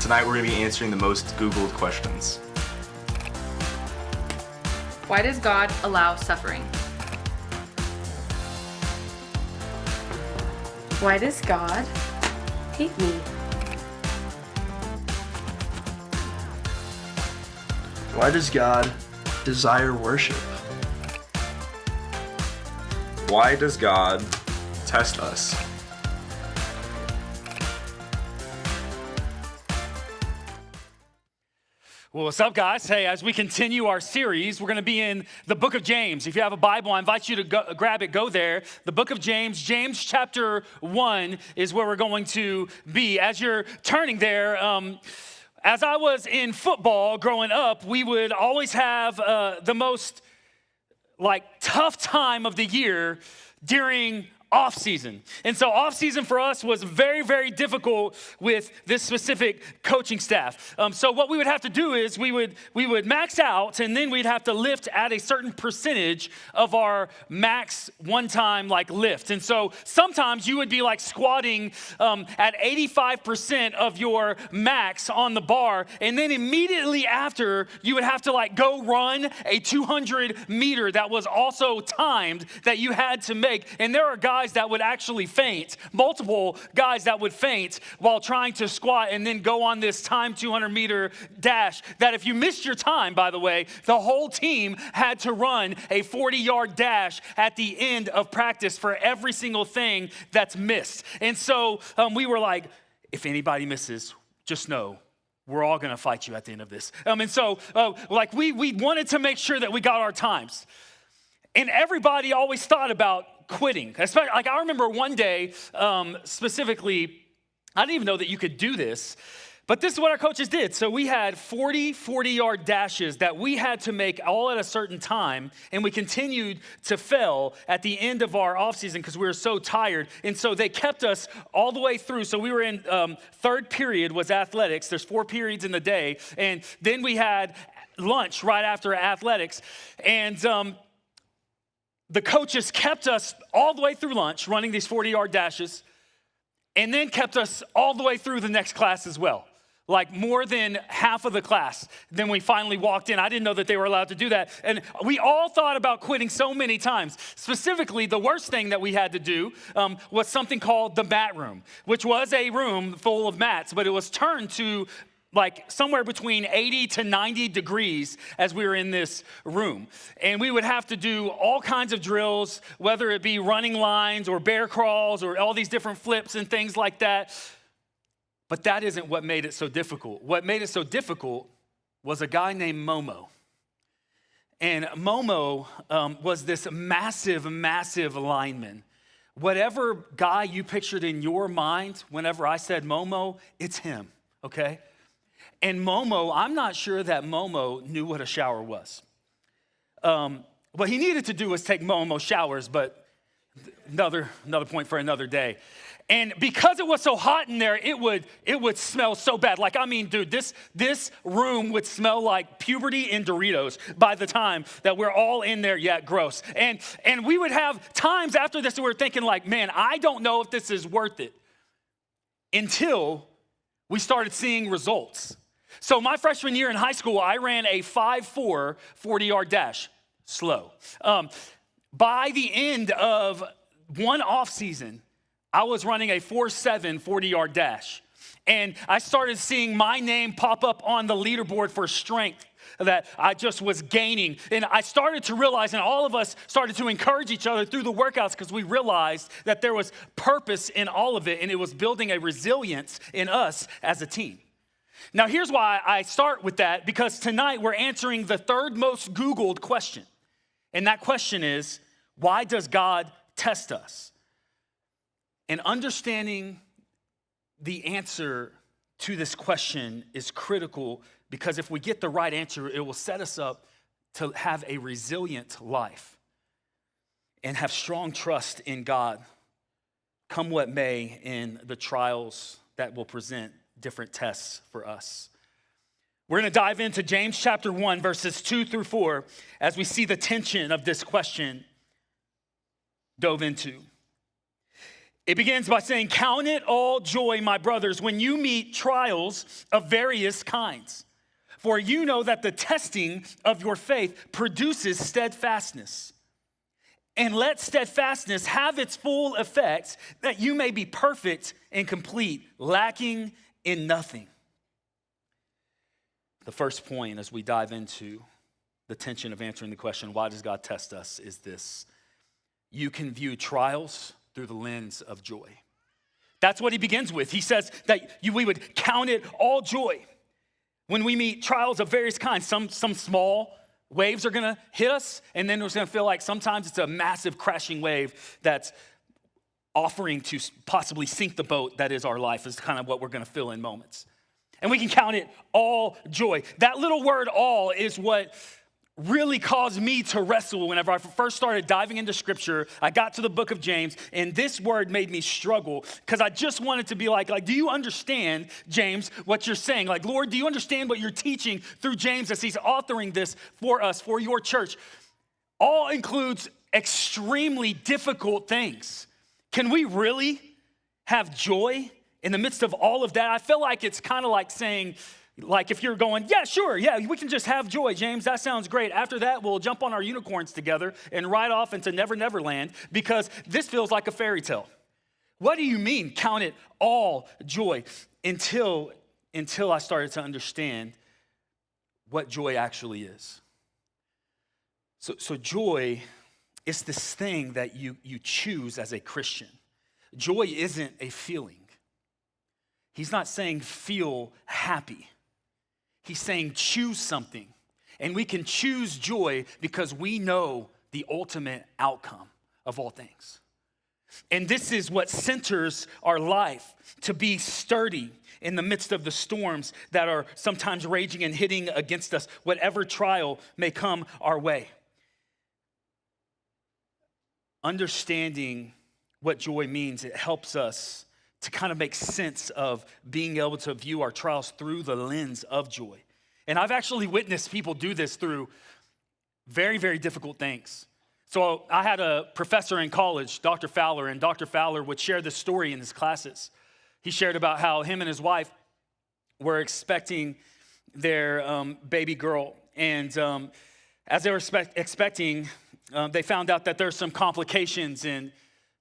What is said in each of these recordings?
Tonight we're going to be answering the most Googled questions. Why does God allow suffering? Why does God hate me? Why does God desire worship? Why does God test us? Well, what's up, guys? Hey, as we continue our series, we're going to be in the book of James. If you have a Bible, I invite you to grab it, go there. The book of James, James chapter 1 is where we're going to be. As you're turning there, as I was in football growing up, we would always have the most tough time of the year during off season. And so off season for us was very, very difficult with this specific coaching staff. So what we would have to do is we would max out, and then we'd have to lift at a certain percentage of our max one-time lift. And so sometimes you would be squatting at 85% of your max on the bar, and then immediately after you would have to go run a 200 meter that was also timed that you had to make. And there are guys that would actually faint, multiple guys that would faint while trying to squat and then go on this time 200 meter dash that if you missed your time, by the way, the whole team had to run a 40-yard dash at the end of practice for every single thing that's missed. And so we were like, if anybody misses, just know we're all going to fight you at the end of this. And so we wanted to make sure that we got our times. And everybody always thought about quitting. Especially, I remember one day, specifically, I didn't even know that you could do this, but this is what our coaches did. So we had 40-yard dashes that we had to make all at a certain time, and we continued to fail at the end of our offseason because we were so tired. And so they kept us all the way through. So we were in third period was athletics. There's 4 periods in the day. And then we had lunch right after athletics. And the coaches kept us all the way through lunch running these 40-yard dashes, and then kept us all the way through the next class as well, more than half of the class. Then we finally walked in. I didn't know that they were allowed to do that. And we all thought about quitting so many times. Specifically, the worst thing that we had to do was something called the mat room, which was a room full of mats, but it was turned to somewhere between 80 to 90 degrees as we were in this room. And we would have to do all kinds of drills, whether it be running lines or bear crawls or all these different flips and things like that. But that isn't what made it so difficult. What made it so difficult was a guy named Momo. And Momo was this massive, massive lineman. Whatever guy you pictured in your mind, whenever I said Momo, it's him, okay? And Momo, I'm not sure that Momo knew what a shower was. What he needed to do was take Momo showers, but another point for another day. And because it was so hot in there, it would smell so bad. Dude, this room would smell like puberty and Doritos by the time that we're all in there. Yeah, gross. And we would have times after this that we were thinking man, I don't know if this is worth it. Until we started seeing results. So my freshman year in high school, I ran a 5.4 40-yard dash, slow. By the end of one off season, I was running a 4.7 40-yard dash. And I started seeing my name pop up on the leaderboard for strength that I just was gaining. And I started to realize, and all of us started to encourage each other through the workouts because we realized that there was purpose in all of it, and it was building a resilience in us as a team. Now, here's why I start with that, because tonight we're answering the third most Googled question. And that question is, why does God test us? And understanding the answer to this question is critical, because if we get the right answer, it will set us up to have a resilient life and have strong trust in God, come what may, in the trials that will present different tests for us. We're going to dive into James chapter 1, verses 2 through 4, as we see the tension of this question dove into. It begins by saying, "Count it all joy, my brothers, when you meet trials of various kinds. For you know that the testing of your faith produces steadfastness. And let steadfastness have its full effect, that you may be perfect and complete, lacking in nothing." The first point as we dive into the tension of answering the question, why does God test us, is this: you can view trials through the lens of joy. That's what he begins with. He says that we would count it all joy when we meet trials of various kinds. Some small waves are gonna hit us, and then it's gonna feel like sometimes it's a massive crashing wave that's offering to possibly sink the boat that is our life, is kind of what we're gonna feel in moments. And we can count it all joy. That little word "all" is what really caused me to wrestle whenever I first started diving into scripture. I got to the book of James, and this word made me struggle because I just wanted to be like, do you understand, James, what you're saying? Like, Lord, do you understand what you're teaching through James as he's authoring this for us, for your church? All includes extremely difficult things. Can we really have joy in the midst of all of that? I feel like it's kind of like saying, like if you're going, yeah, sure, yeah, we can just have joy, James, that sounds great. After that, we'll jump on our unicorns together and ride off into Never Never Land, because this feels like a fairy tale. What do you mean, count it all joy? Until I started to understand what joy actually is. So joy is this thing that you choose as a Christian. Joy isn't a feeling. He's not saying feel happy. He's saying choose something. And we can choose joy because we know the ultimate outcome of all things. And this is what centers our life, to be sturdy in the midst of the storms that are sometimes raging and hitting against us, whatever trial may come our way. Understanding what joy means, it helps us to kind of make sense of being able to view our trials through the lens of joy. And I've actually witnessed people do this through very, very difficult things. So I had a professor in college, Dr. Fowler, and Dr. Fowler would share this story in his classes. He shared about how him and his wife were expecting their baby girl. And as they were expecting, they found out that there's some complications, and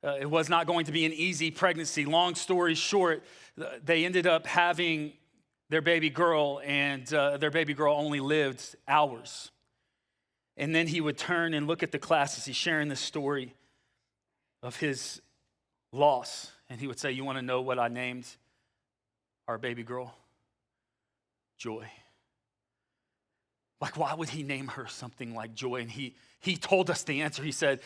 it was not going to be an easy pregnancy. Long story short, they ended up having their baby girl, and their baby girl only lived hours. And then he would turn and look at the class as he's sharing this story of his loss. And he would say, "You want to know what I named our baby girl? Joy." Like, why would he name her something like joy? And he told us the answer. He said,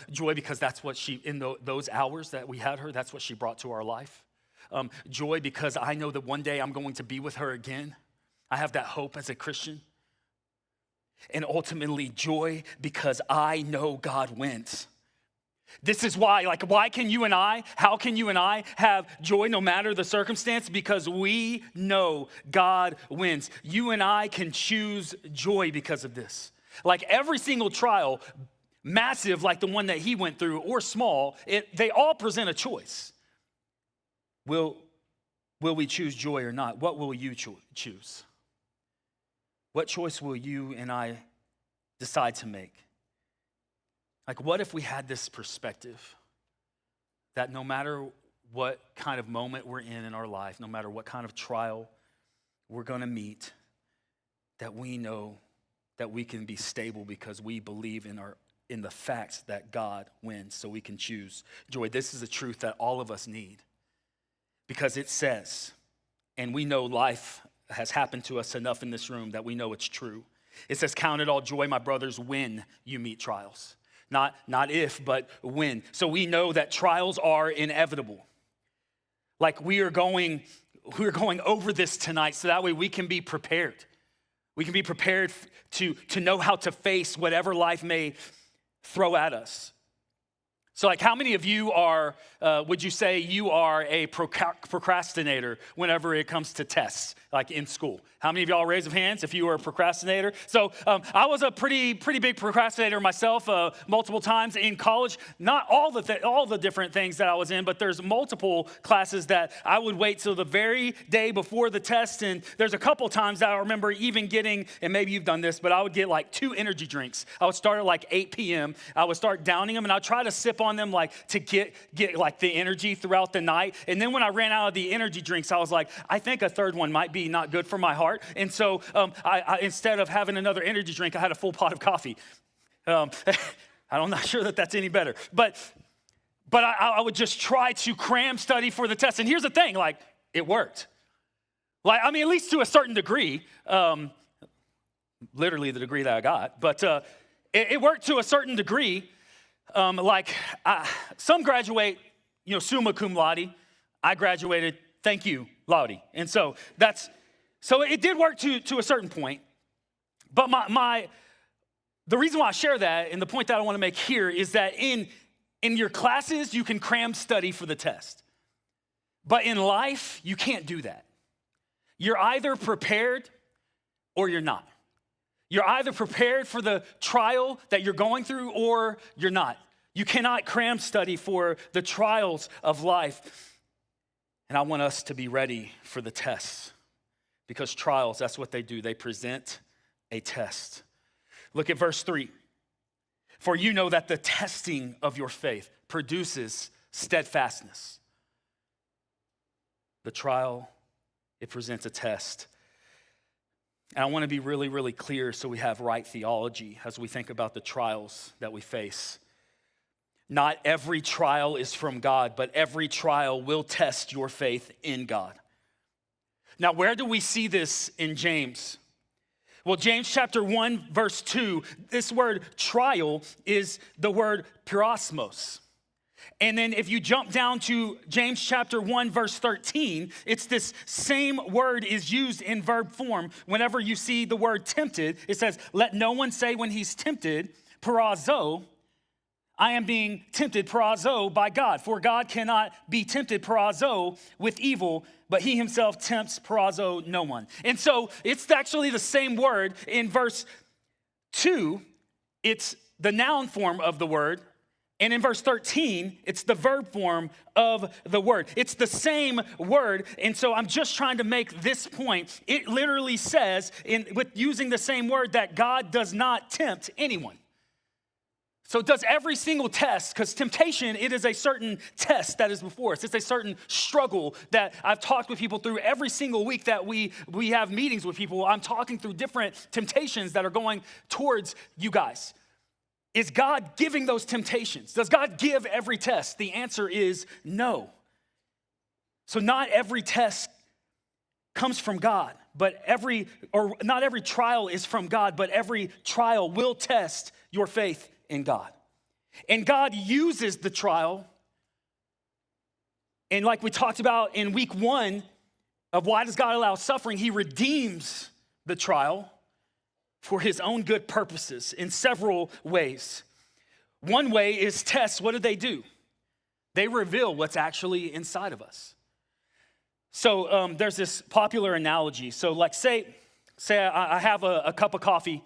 joy, because that's what she, in those hours that we had her, that's what she brought to our life. Joy, because I know that one day I'm going to be with her again. I have that hope as a Christian. And ultimately, joy, because I know God wins. This is why, how can you and I have joy no matter the circumstance? Because we know God wins. You and I can choose joy because of this. Like every single trial, massive like the one that he went through, or small, they all present a choice. Will we choose joy or not? What will you choose? What choice will you and I decide to make? Like, what if we had this perspective that no matter what kind of moment we're in our life, no matter what kind of trial we're going to meet, that we know that we can be stable because we believe in the facts that God wins, so we can choose joy. This is a truth that all of us need, because it says, and we know life has happened to us enough in this room that we know it's true. It says, "Count it all joy, my brothers, when you meet trials." Not if, but when. So we know that trials are inevitable. Like we're going over this tonight so that way we can be prepared. We can be prepared to know how to face whatever life may throw at us. So like how many of you are, would you say you are a procrastinator whenever it comes to tests, like in school? How many of y'all raise of hands if you were a procrastinator? So I was a pretty big procrastinator myself multiple times in college. Not all the different things that I was in, but there's multiple classes that I would wait till the very day before the test. And there's a couple times that I remember even getting, and maybe you've done this, but I would get like 2 energy drinks. I would start at like 8 p.m. I would start downing them and I'd try to sip on them like to get like the energy throughout the night. And then when I ran out of the energy drinks, I was like, I think a third one might be not good for my heart. And so I instead of having another energy drink, I had a full pot of coffee. I'm not sure that that's any better. But I would just try to cram study for the test. And here's the thing, like, it worked. Like, I mean, at least to a certain degree, literally the degree that I got. But it worked to a certain degree. Some graduate, summa cum laude. I graduated, thank you, laude. And so so it did work to a certain point. But the reason why I share that and the point that I want to make here is that in your classes, you can cram study for the test. But in life, you can't do that. You're either prepared or you're not. You're either prepared for the trial that you're going through or you're not. You cannot cram study for the trials of life. And I want us to be ready for the tests because trials, that's what they do. They present a test. Look at verse 3. For you know that the testing of your faith produces steadfastness. The trial, it presents a test. And I want to be really, really clear so we have right theology as we think about the trials that we face. Not every trial is from God, but every trial will test your faith in God. Now, where do we see this in James? Well, James chapter 1, verse 2, this word trial is the word pyrosmos. And then if you jump down to James chapter 1, verse 13, it's this same word is used in verb form. Whenever you see the word tempted, it says, let no one say when he's tempted, parazo, I am being tempted, parazo, by God. For God cannot be tempted, parazo, with evil, but he himself tempts, parazo, no one. And so it's actually the same word. In verse 2, it's the noun form of the word. And in verse 13, it's the verb form of the word. It's the same word. And so I'm just trying to make this point. It literally says, with using the same word, that God does not tempt anyone. So it does every single test, because temptation, it is a certain test that is before us. It's a certain struggle that I've talked with people through every single week that we have meetings with people. I'm talking through different temptations that are going towards you guys. Is God giving those temptations? Does God give every test? The answer is no. So not every test comes from God, not every trial is from God, but every trial will test your faith in God. And God uses the trial. And like we talked about in week 1 of why does God allow suffering, he redeems the trial for his own good purposes in several ways. One way is tests. What do? They reveal what's actually inside of us. So there's this popular analogy. So like say I have a cup of coffee.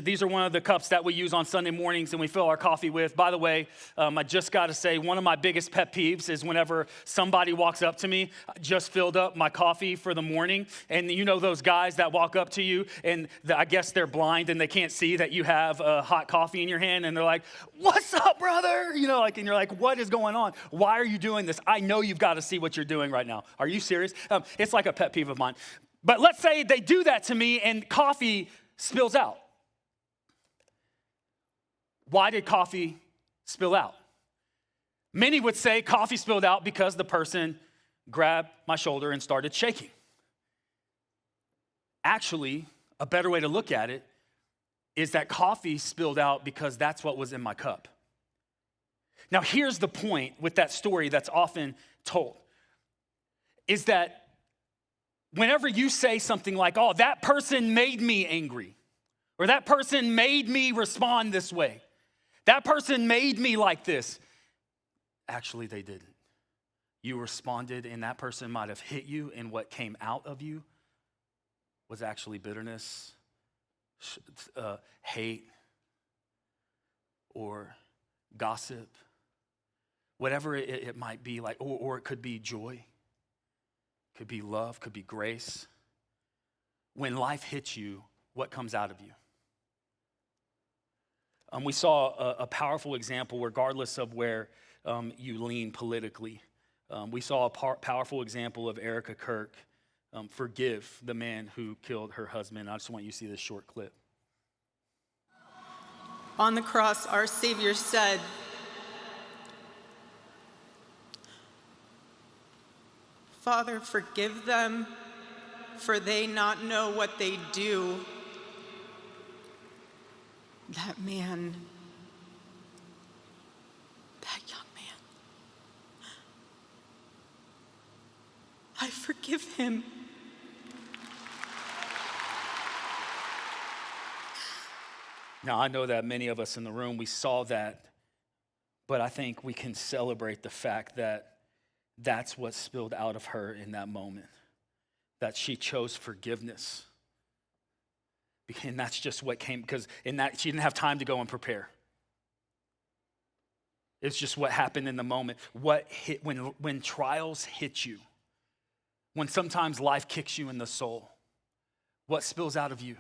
These are one of the cups that we use on Sunday mornings and we fill our coffee with. By the way, I just got to say, one of my biggest pet peeves is whenever somebody walks up to me, I just filled up my coffee for the morning, and you know those guys that walk up to you and I guess they're blind and they can't see that you have hot coffee in your hand, and they're like, "What's up, brother?" And you're like, "What is going on? Why are you doing this? I know you've got to see what you're doing right now. Are you serious?" It's like a pet peeve of mine. But let's say they do that to me and coffee spills out. Why did coffee spill out? Many would say coffee spilled out because the person grabbed my shoulder and started shaking. Actually, a better way to look at it is that coffee spilled out because that's what was in my cup. Now, here's the point with that story that's often told, is that whenever you say something like, "Oh, that person made me angry," or "that person made me respond this way," "that person made me like this," actually they didn't. You responded, and that person might have hit you, and what came out of you was actually bitterness, hate, or gossip, whatever it might be like, or it could be joy, could be love, could be grace. When life hits you, what comes out of you? We saw a powerful example, regardless of where you lean politically. We saw a powerful example of Erica Kirk forgive the man who killed her husband. I just want you to see this short clip. On the cross, our Savior said, "Father, forgive them, for they not know what they do." That man, that young man, I forgive him. Now, I know that many of us in the room, we saw that, but I think we can celebrate the fact that that's what spilled out of her in that moment, that she chose forgiveness. And that's just what came, because in that she didn't have time to go and prepare. It's just what happened in the moment. What hit when trials hit you, when sometimes life kicks you in the soul, what spills out of you?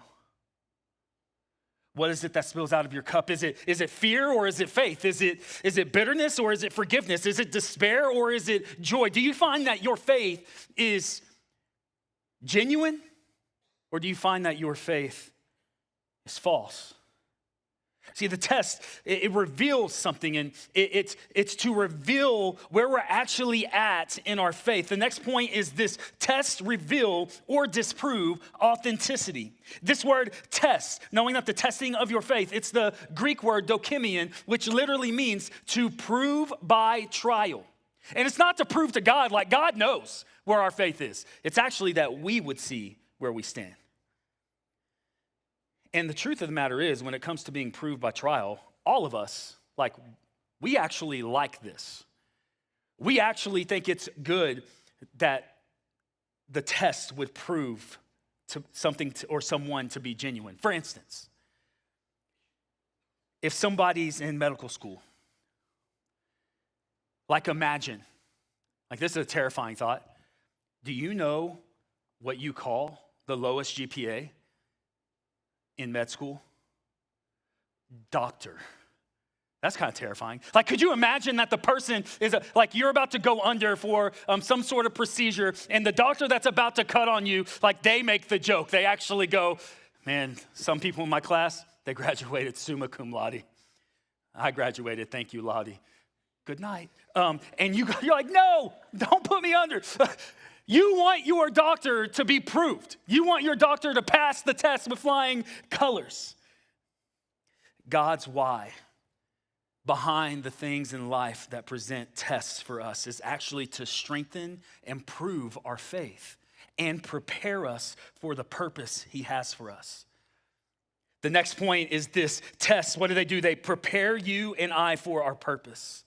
What is it that spills out of your cup? Is it fear or is it faith? Is it bitterness or is it forgiveness? Is it despair or is it joy? Do you find that your faith is genuine, or do you find that your faith is false? See, the test, it reveals something, and it's to reveal where we're actually at in our faith. The next point is this: test, reveal, or disprove authenticity. This word test, knowing that the testing of your faith, it's the Greek word dokimion, which literally means to prove by trial. And it's not to prove to God, like God knows where our faith is. It's actually that we would see where we stand. And the truth of the matter is, when it comes to being proved by trial, all of us, we actually like this. We actually think it's good that the test would prove to something or someone to be genuine. For instance, if somebody's in medical school, imagine, this is a terrifying thought. Do you know what you call the lowest GPA in med school? Doctor. That's kind of terrifying. Could you imagine that the person is you're about to go under for some sort of procedure, and the doctor that's about to cut on you, they make the joke. They actually go, man, some people in my class, they graduated summa cum laude. I graduated, thank you, Lottie. Good night. And you're like, no, don't put me under. You want your doctor to be proved. You want your doctor to pass the test with flying colors. God's why behind the things in life that present tests for us is actually to strengthen and prove our faith and prepare us for the purpose he has for us. The next point is this: tests. What do? They prepare you and I for our purpose.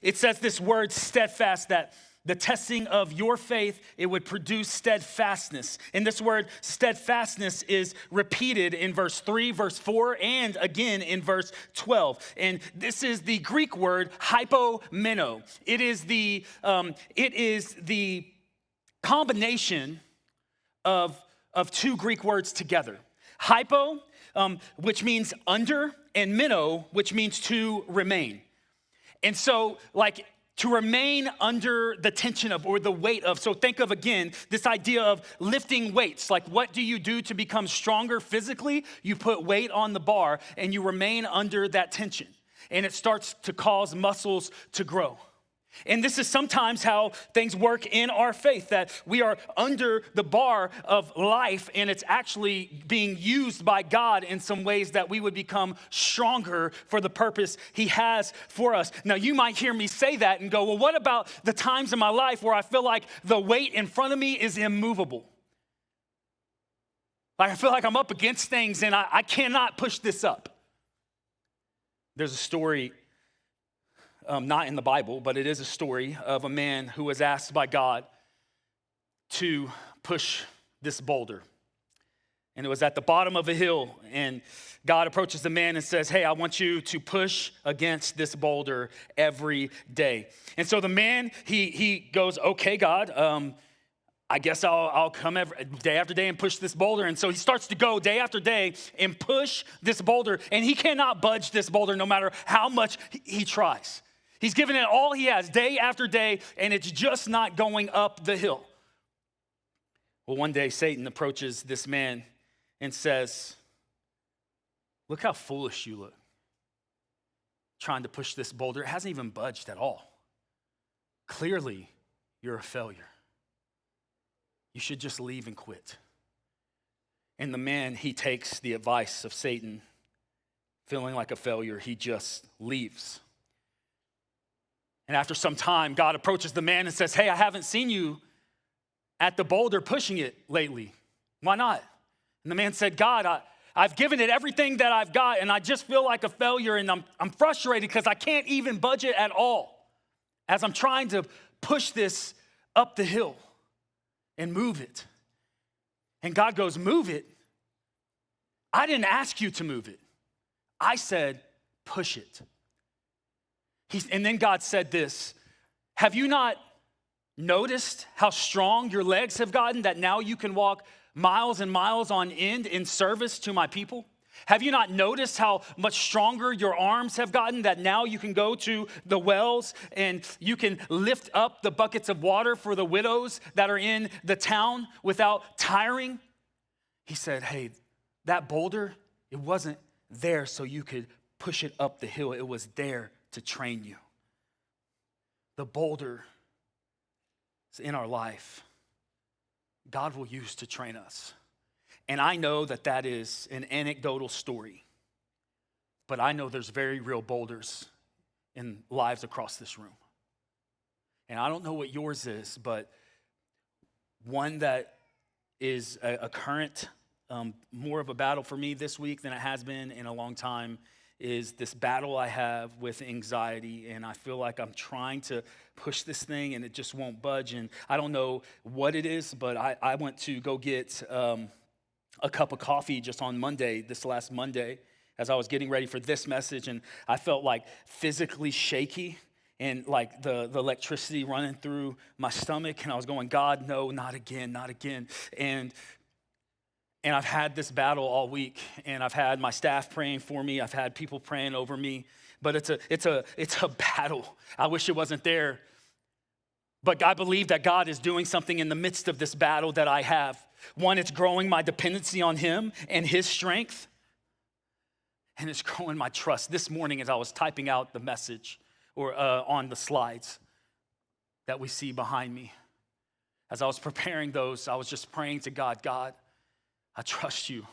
It says this word steadfast, that the testing of your faith, it would produce steadfastness. And this word steadfastness is repeated in verse 3, verse 4, and again in verse 12. And this is the Greek word hypomeno. It is the combination of two Greek words together. Hypo, which means under, and meno, which means to remain. And so, to remain under the tension of, or the weight of. So think of, again, this idea of lifting weights. What do you do to become stronger physically? You put weight on the bar and you remain under that tension. And it starts to cause muscles to grow. And this is sometimes how things work in our faith, that we are under the bar of life, and it's actually being used by God in some ways that we would become stronger for the purpose he has for us. Now, you might hear me say that and go, well, what about the times in my life where I feel like the weight in front of me is immovable? I feel like I'm up against things and I cannot push this up. There's a story not in the Bible, but it is a story of a man who was asked by God to push this boulder. And it was at the bottom of a hill, and God approaches the man and says, hey, I want you to push against this boulder every day. And so the man, he goes, okay, God, I guess I'll come day after day and push this boulder. And so he starts to go day after day and push this boulder, and he cannot budge this boulder no matter how much he tries. He's given it all he has day after day, and it's just not going up the hill. Well, one day Satan approaches this man and says, look how foolish you look trying to push this boulder. It hasn't even budged at all. Clearly, you're a failure. You should just leave and quit. And the man, he takes the advice of Satan, feeling like a failure, he just leaves. And after some time, God approaches the man and says, hey, I haven't seen you at the boulder pushing it lately. Why not? And the man said, God, I've given it everything that I've got, and I just feel like a failure, and I'm frustrated because I can't even budge it at all as I'm trying to push this up the hill and move it. And God goes, move it? I didn't ask you to move it. I said, push it. And then God said this, have you not noticed how strong your legs have gotten that now you can walk miles and miles on end in service to my people? Have you not noticed how much stronger your arms have gotten that now you can go to the wells and you can lift up the buckets of water for the widows that are in the town without tiring? He said, hey, that boulder, it wasn't there so you could push it up the hill. It was there to train you. The boulder is in our life. God will use to train us. And I know that that is an anecdotal story, but I know there's very real boulders in lives across this room. And I don't know what yours is, but one that is a current, more of a battle for me this week than it has been in a long time is this battle I have with anxiety, and I feel like I'm trying to push this thing and it just won't budge. And I don't know what it is, but I went to go get a cup of coffee just on Monday, this last Monday, as I was getting ready for this message, and I felt like physically shaky and like the electricity running through my stomach, and I was going, God, no, not again, not again. And I've had this battle all week, and I've had my staff praying for me. I've had people praying over me, but it's a battle. I wish it wasn't there, but I believe that God is doing something in the midst of this battle that I have. One, it's growing my dependency on Him and His strength, and it's growing my trust. This morning, as I was typing out the message or on the slides that we see behind me, as I was preparing those, I was just praying to God, God, I trust you.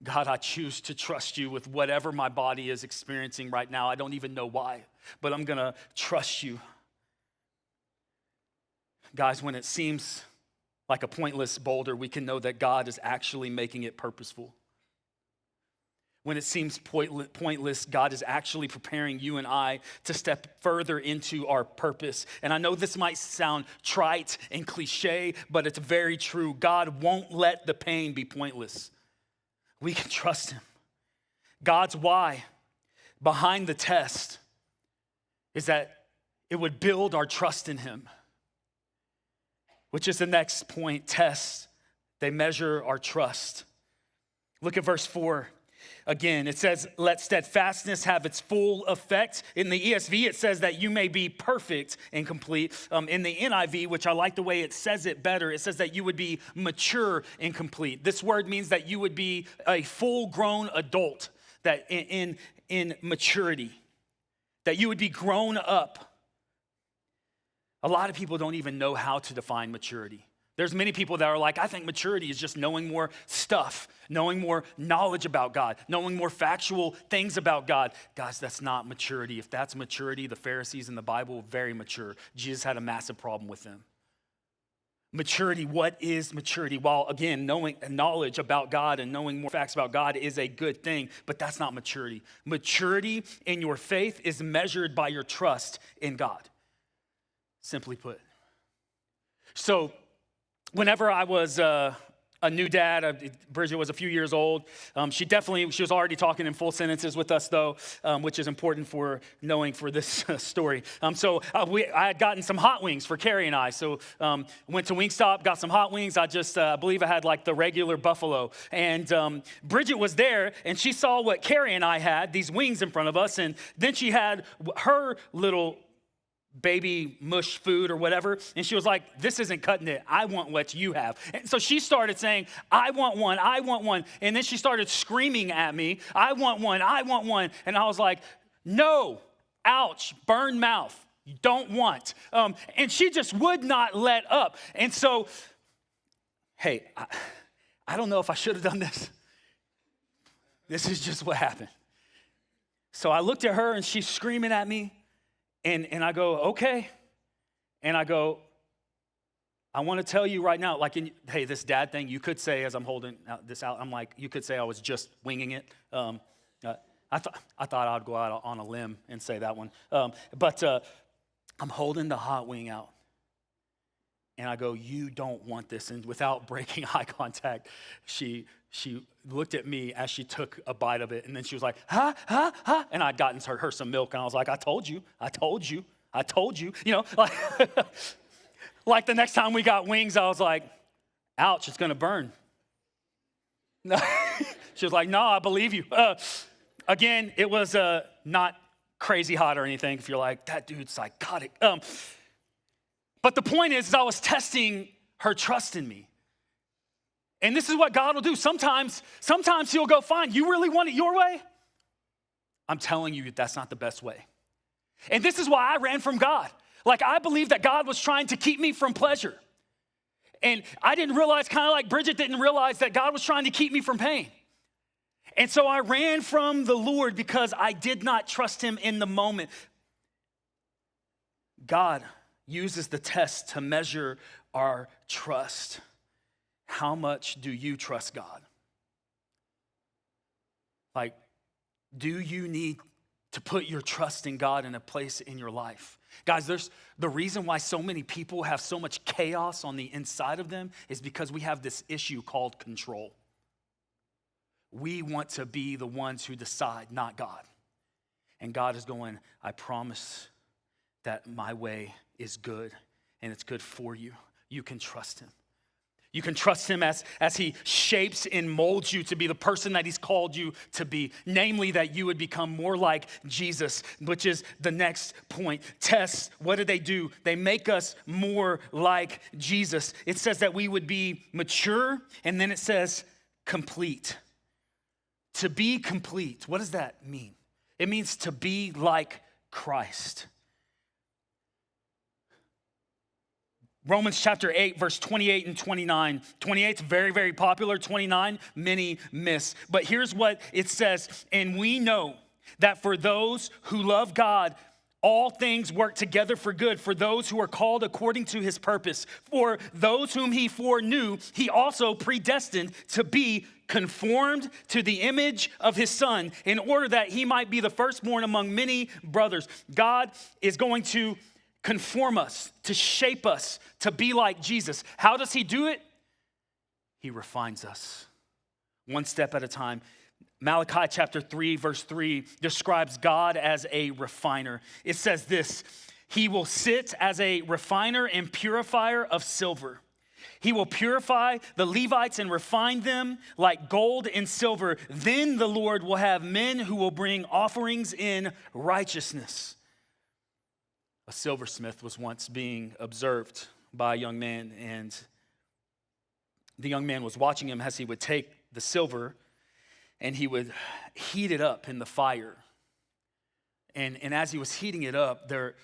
God, I choose to trust you with whatever my body is experiencing right now. I don't even know why, but I'm gonna trust you. Guys, when it seems like a pointless boulder, we can know that God is actually making it purposeful. When it seems pointless, God is actually preparing you and I to step further into our purpose. And I know this might sound trite and cliche, but it's very true. God won't let the pain be pointless. We can trust Him. God's why behind the test is that it would build our trust in Him, which is the next point. Tests, they measure our trust. Look at verse 4. Again, it says, let steadfastness have its full effect. In the ESV, it says that you may be perfect and complete. In the NIV, which I like the way it says it better, it says that you would be mature and complete. This word means that you would be a full-grown adult, that in maturity, that you would be grown up. A lot of people don't even know how to define maturity. There's many people that are like, I think maturity is just knowing more stuff, knowing more knowledge about God, knowing more factual things about God. Guys, that's not maturity. If that's maturity, the Pharisees in the Bible were very mature. Jesus had a massive problem with them. Maturity, what is maturity? While again, knowing knowledge about God and knowing more facts about God is a good thing, but that's not maturity. Maturity in your faith is measured by your trust in God, simply put. So whenever I was a new dad, Bridget was a few years old. She was already talking in full sentences with us though, which is important for knowing for this story. I had gotten some hot wings for Carrie and I. So went to Wingstop, got some hot wings. I believe I had like the regular buffalo. And Bridget was there and she saw what Carrie and I had, these wings in front of us. And then she had her little baby mush food or whatever. And she was like, this isn't cutting it. I want what you have. And so she started saying, I want one, I want one. And then she started screaming at me, I want one, I want one. And I was like, no, ouch, burn mouth, you don't want. And she just would not let up. And so, hey, I don't know if I should have done this. This is just what happened. So I looked at her and she's screaming at me. And I go, okay. And I go, I want to tell you right now, like, hey, this dad thing, you could say as I'm holding this out, I'm like, you could say I was just winging it. I thought I'd go out on a limb and say that one. But I'm holding the hot wing out. And I go, you don't want this. And without breaking eye contact, she looked at me as she took a bite of it. And then she was like, huh? And I'd gotten her some milk. And I was like, I told you. You know, like the next time we got wings, I was like, ouch, it's going to burn. No. She was like, no, I believe you. Again, it was not crazy hot or anything. If you're like, that dude's psychotic. But the point is I was testing her trust in me. And this is what God will do. Sometimes he'll go, fine, you really want it your way? I'm telling you, that's not the best way. And this is why I ran from God. Like, I believed that God was trying to keep me from pleasure. And I didn't realize, kind of like Bridget didn't realize, that God was trying to keep me from pain. And so I ran from the Lord because I did not trust him in the moment. God uses the test to measure our trust. How much do you trust God? Like, do you need to put your trust in God in a place in your life? Guys, there's the reason why so many people have so much chaos on the inside of them is because we have this issue called control. We want to be the ones who decide, not God. And God is going, I promise that my way is good and it's good for you. You can trust him. You can trust him as he shapes and molds you to be the person that he's called you to be. Namely, that you would become more like Jesus, which is the next point. Tests, what do? They make us more like Jesus. It says that we would be mature, and then it says complete. To be complete, what does that mean? It means to be like Christ. Romans chapter 8, verse 28 and 29. 28 is very, very popular. 29, many miss. But here's what it says. And we know that for those who love God, all things work together for good, for those who are called according to his purpose. For those whom he foreknew, he also predestined to be conformed to the image of his son, in order that he might be the firstborn among many brothers. God is going to conform us, to shape us, to be like Jesus. How does he do it? He refines us one step at a time. Malachi chapter 3, verse 3 describes God as a refiner. It says this, he will sit as a refiner and purifier of silver. He will purify the Levites and refine them like gold and silver. Then the Lord will have men who will bring offerings in righteousness. A silversmith was once being observed by a young man, and the young man was watching him as he would take the silver and he would heat it up in the fire. And as he was heating it up, there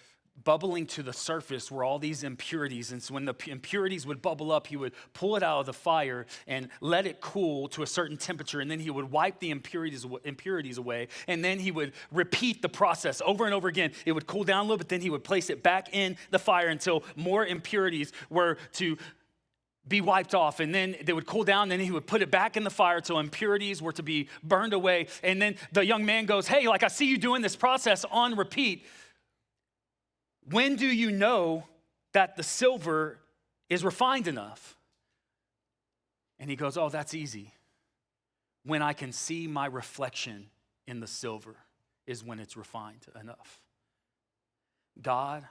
bubbling to the surface were all these impurities. And so when the impurities would bubble up, he would pull it out of the fire and let it cool to a certain temperature. And then he would wipe the impurities away. And then he would repeat the process over and over again. It would cool down a little bit, then he would place it back in the fire until more impurities were to be wiped off, and then they would cool down, and then he would put it back in the fire till impurities were to be burned away. And then the young man goes, hey, like I see you doing this process on repeat. When do you know that the silver is refined enough? And he goes, oh, that's easy. When I can see my reflection in the silver is when it's refined enough. God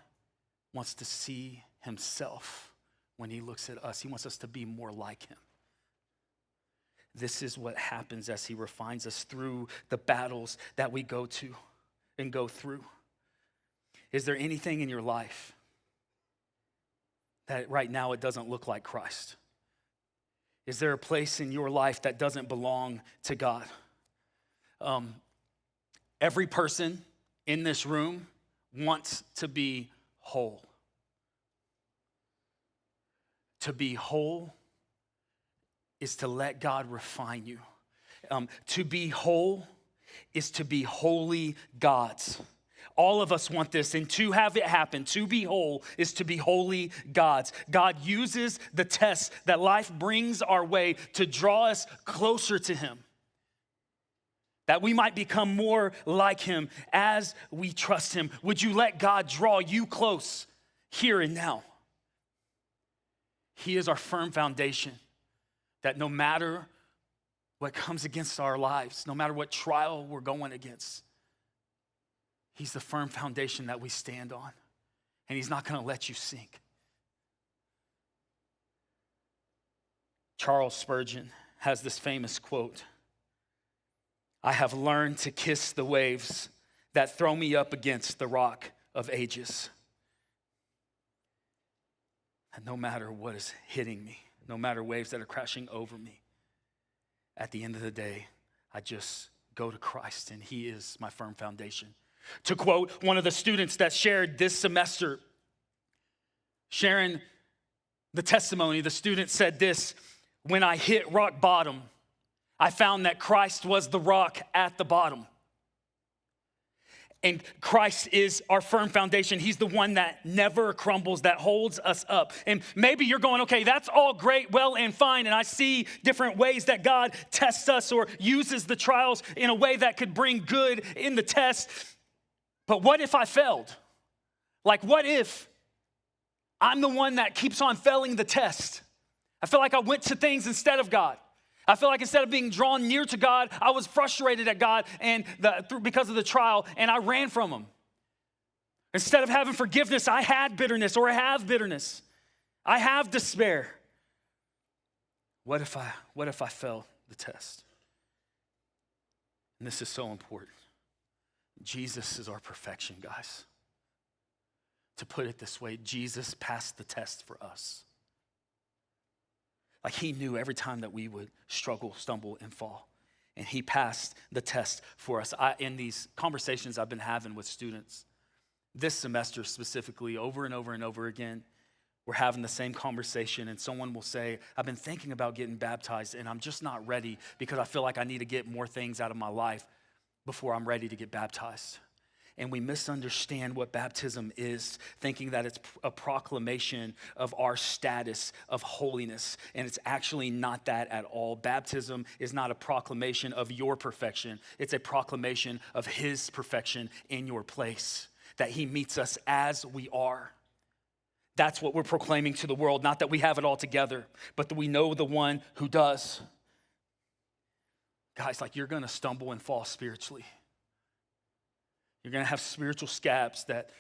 wants to see himself when he looks at us. He wants us to be more like him. This is what happens as he refines us through the battles that we go to and go through. Is there anything in your life that right now it doesn't look like Christ? Is there a place in your life that doesn't belong to God? Every person in this room wants to be whole. To be whole is to let God refine you. To be whole is to be holy God's. All of us want this, and to have it happen, to be whole, is to be holy God's. God uses the tests that life brings our way to draw us closer to him, that we might become more like him as we trust him. Would you let God draw you close here and now? He is our firm foundation, that no matter what comes against our lives, no matter what trial we're going against, he's the firm foundation that we stand on, and he's not gonna let you sink. Charles Spurgeon has this famous quote, I have learned to kiss the waves that throw me up against the rock of ages. And no matter what is hitting me, no matter waves that are crashing over me, at the end of the day, I just go to Christ, and he is my firm foundation. To quote one of the students that shared this semester, sharing the testimony, the student said this, when I hit rock bottom, I found that Christ was the rock at the bottom. And Christ is our firm foundation. He's the one that never crumbles, that holds us up. And maybe you're going, okay, that's all great, well and fine. And I see different ways that God tests us or uses the trials in a way that could bring good in the test. But what if I failed? Like, what if I'm the one that keeps on failing the test? I feel like I went to things instead of God. I feel like instead of being drawn near to God, I was frustrated at God and because of the trial, and I ran from him. Instead of having forgiveness, I had bitterness, or I have bitterness. I have despair. What if I fail the test? And this is so important. Jesus is our perfection, guys. To put it this way, Jesus passed the test for us. Like he knew every time that we would struggle, stumble, and fall. And he passed the test for us. In these conversations I've been having with students, this semester specifically, over and over and over again, we're having the same conversation, and someone will say, I've been thinking about getting baptized, and I'm just not ready because I feel like I need to get more things out of my life before I'm ready to get baptized. And we misunderstand what baptism is, thinking that it's a proclamation of our status of holiness. And it's actually not that at all. Baptism is not a proclamation of your perfection. It's a proclamation of his perfection in your place, that he meets us as we are. That's what we're proclaiming to the world, not that we have it all together, but that we know the one who does. Guys, like, you're gonna stumble and fall spiritually. You're going to have spiritual scabs that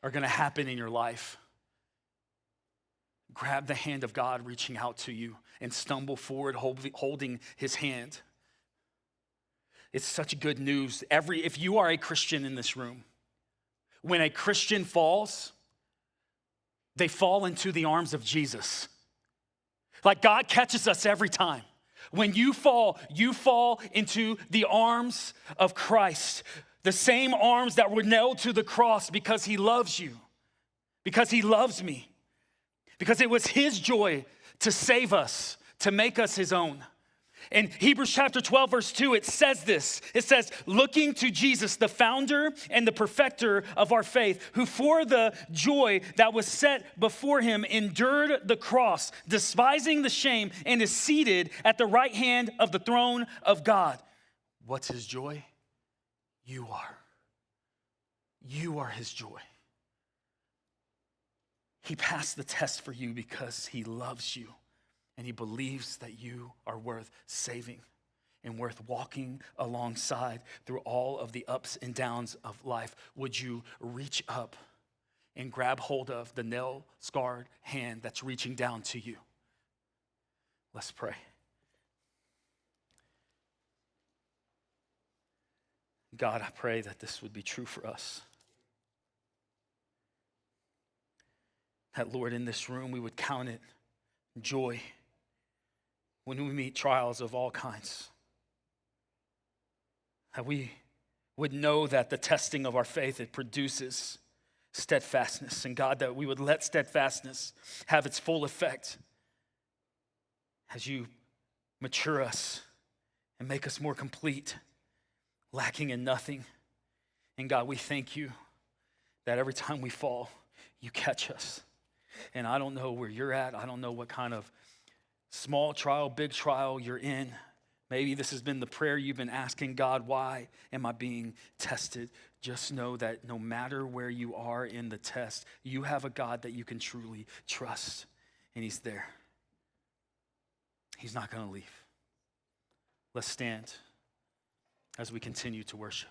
are going to happen in your life. Grab the hand of God reaching out to you and stumble forward holding his hand. It's such good news. If you are a Christian in this room, when a Christian falls, they fall into the arms of Jesus. Like, God catches us every time. When you fall into the arms of Christ. The same arms that were nailed to the cross because he loves you, because he loves me, because it was his joy to save us, to make us his own. In Hebrews chapter 12, verse 2, it says this. It says, looking to Jesus, the founder and the perfecter of our faith, who for the joy that was set before him endured the cross, despising the shame, and is seated at the right hand of the throne of God. What's his joy? You are. You are his joy. He passed the test for you because he loves you. And he believes that you are worth saving and worth walking alongside through all of the ups and downs of life. Would you reach up and grab hold of the nail-scarred hand that's reaching down to you? Let's pray. God, I pray that this would be true for us. That, Lord, in this room, we would count it joy when we meet trials of all kinds. That we would know that the testing of our faith, it produces steadfastness. And God, that we would let steadfastness have its full effect as you mature us and make us more complete, lacking in nothing. And God, we thank you that every time we fall, you catch us. And I don't know where you're at. I don't know what kind of small trial, big trial you're in. Maybe this has been the prayer you've been asking God, why am I being tested? Just know that no matter where you are in the test, you have a God that you can truly trust, and he's there. He's not going to leave. Let's stand as we continue to worship.